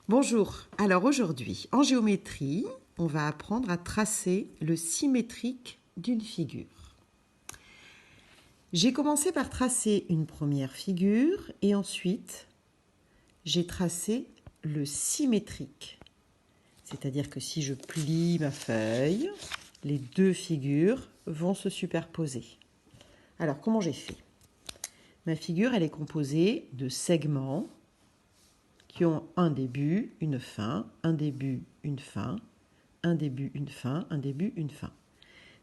Bonjour, alors aujourd'hui, en géométrie, on va apprendre à tracer le symétrique d'une figure. J'ai commencé par tracer une première figure et ensuite, j'ai tracé le symétrique. C'est-à-dire que si je plie ma feuille, les deux figures vont se superposer. Alors, comment j'ai fait? Ma figure, elle est composée de segments qui ont un début, une fin, un début, une fin, un début, une fin, un début, une fin.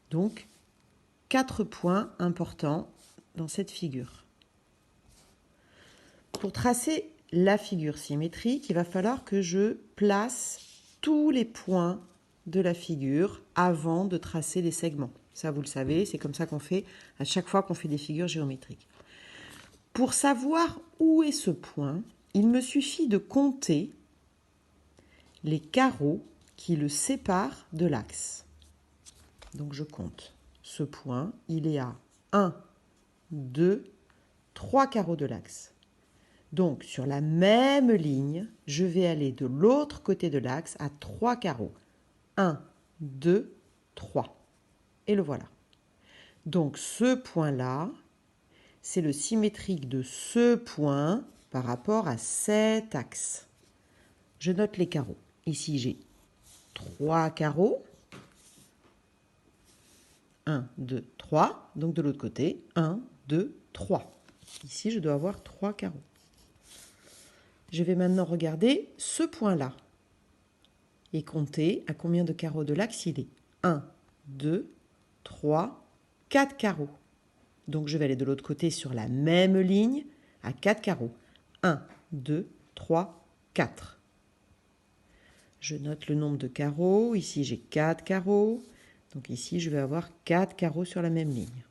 Donc, 4 points importants dans cette figure. Pour tracer la figure symétrique, il va falloir que je place tous les points de la figure avant de tracer les segments. Ça, vous le savez, c'est comme ça qu'on fait à chaque fois qu'on fait des figures géométriques. Pour savoir où est ce point, il me suffit de compter les carreaux qui le séparent de l'axe. Donc je compte. Ce point, il est à 1, 2, 3 carreaux de l'axe. Donc sur la même ligne, je vais aller de l'autre côté de l'axe à 3 carreaux. 1, 2, 3. Et le voilà. Donc ce point-là, c'est le symétrique de ce point par rapport à cet axe. Je note les carreaux. Ici, j'ai 3 carreaux. 1, 2, 3. Donc de l'autre côté, 1, 2, 3. Ici, je dois avoir 3 carreaux. Je vais maintenant regarder ce point-là et compter à combien de carreaux de l'axe il est. 1, 2, 3, 4 carreaux. Donc je vais aller de l'autre côté sur la même ligne à 4 carreaux. 1, 2, 3, 4. Je note le nombre de carreaux. Ici, j'ai 4 carreaux. Donc ici, je vais avoir 4 carreaux sur la même ligne.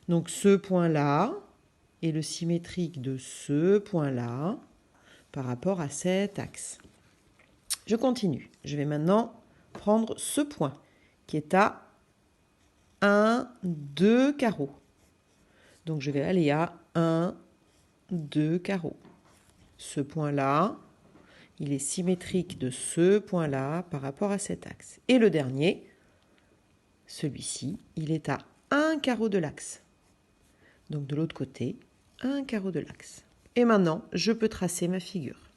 Donc ce point-là est le symétrique de ce point-là par rapport à cet axe. Je continue. Je vais maintenant prendre ce point qui est à 1, 2 carreaux. Donc je vais aller à 1, 2 carreaux. Ce point-là, il est symétrique de ce point-là par rapport à cet axe. Et le dernier, celui-ci, il est à 1 carreau de l'axe. Donc de l'autre côté, 1 carreau de l'axe. Et maintenant, je peux tracer ma figure.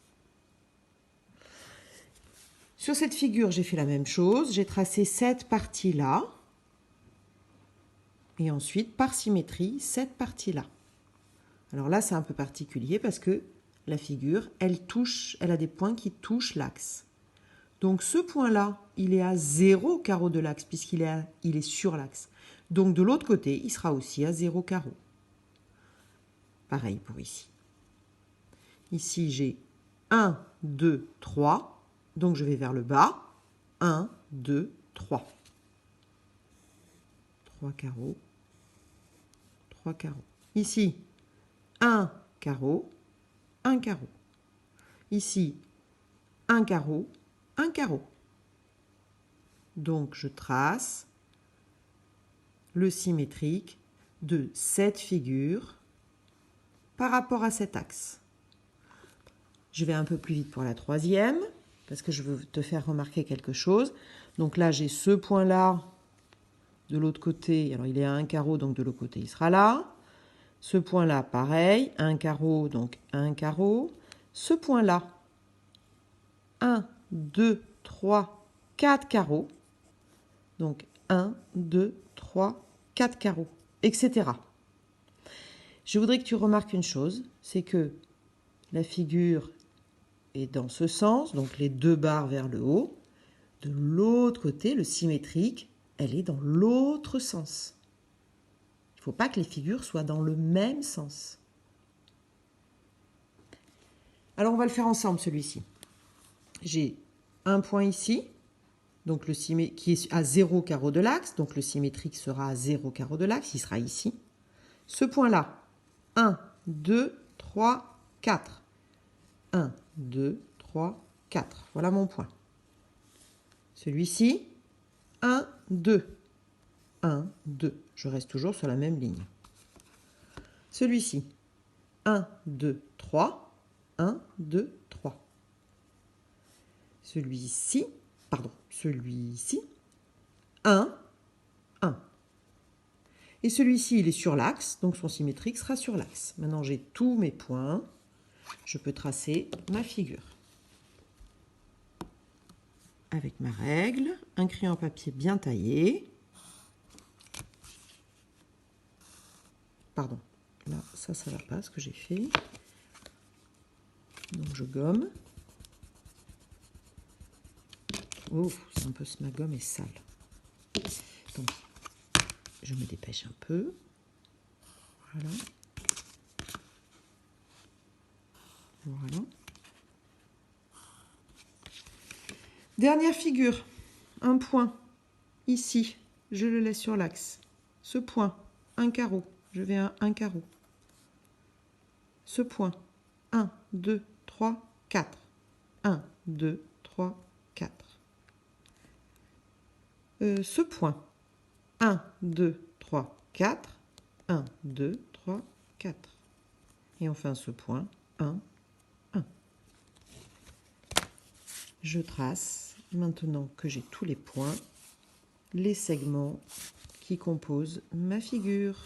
Sur cette figure, j'ai fait la même chose. J'ai tracé cette partie-là. Et ensuite, par symétrie, cette partie-là. Alors là, c'est un peu particulier parce que la figure, elle a des points qui touchent l'axe. Donc ce point-là, il est à 0 carreau de l'axe puisqu'il est sur l'axe. Donc de l'autre côté, il sera aussi à 0 carreau. Pareil pour ici. Ici, j'ai 1, 2, 3. Donc je vais vers le bas. 1, 2, 3. 3 carreaux. 3 carreaux. Ici, 1 carreau, 1 carreau. Ici, 1 carreau, 1 carreau. Donc je trace le symétrique de cette figure par rapport à cet axe. Je vais un peu plus vite pour la troisième, parce que je veux te faire remarquer quelque chose. Donc là, j'ai ce point-là de l'autre côté. Alors il est à 1 carreau, donc de l'autre côté, il sera là. Ce point-là, pareil, 1 carreau, donc 1 carreau. Ce point-là, 1, 2, 3, 4 carreaux. Donc 1, 2, 3, 4 carreaux, etc. Je voudrais que tu remarques une chose, c'est que la figure est dans ce sens, donc les deux barres vers le haut. De l'autre côté, le symétrique, elle est dans l'autre sens. Il ne faut pas que les figures soient dans le même sens. Alors on va le faire ensemble celui-ci. J'ai un point ici, donc qui est à 0 carreau de l'axe, donc le symétrique sera à 0 carreau de l'axe, il sera ici. Ce point-là, 1, 2, 3, 4. 1, 2, 3, 4. Voilà mon point. Celui-ci, 1, 2. 1, 2. Je reste toujours sur la même ligne. Celui-ci, 1, 2, 3. 1, 2, 3. celui-ci, pardon, celui-ci, 1, 1. Et celui-ci, il est sur l'axe, donc son symétrique sera sur l'axe. Maintenant, j'ai tous mes points. Je peux tracer ma figure. Avec ma règle, un crayon à papier bien taillé. Pardon, là, ça va pas ce que j'ai fait. Donc je gomme. Oh, c'est un peu, ma gomme est sale. Donc, je me dépêche un peu. Voilà. Voilà. Dernière figure. Un point. Ici, je le laisse sur l'axe. Ce point, un carreau. Je vais à un carreau. Ce point, 1, 2, 3, 4. 1, 2, 3, 4. Ce point, 1, 2, 3, 4. 1, 2, 3, 4. Et enfin ce point, 1, 1. Je trace, maintenant que j'ai tous les points, les segments qui composent ma figure.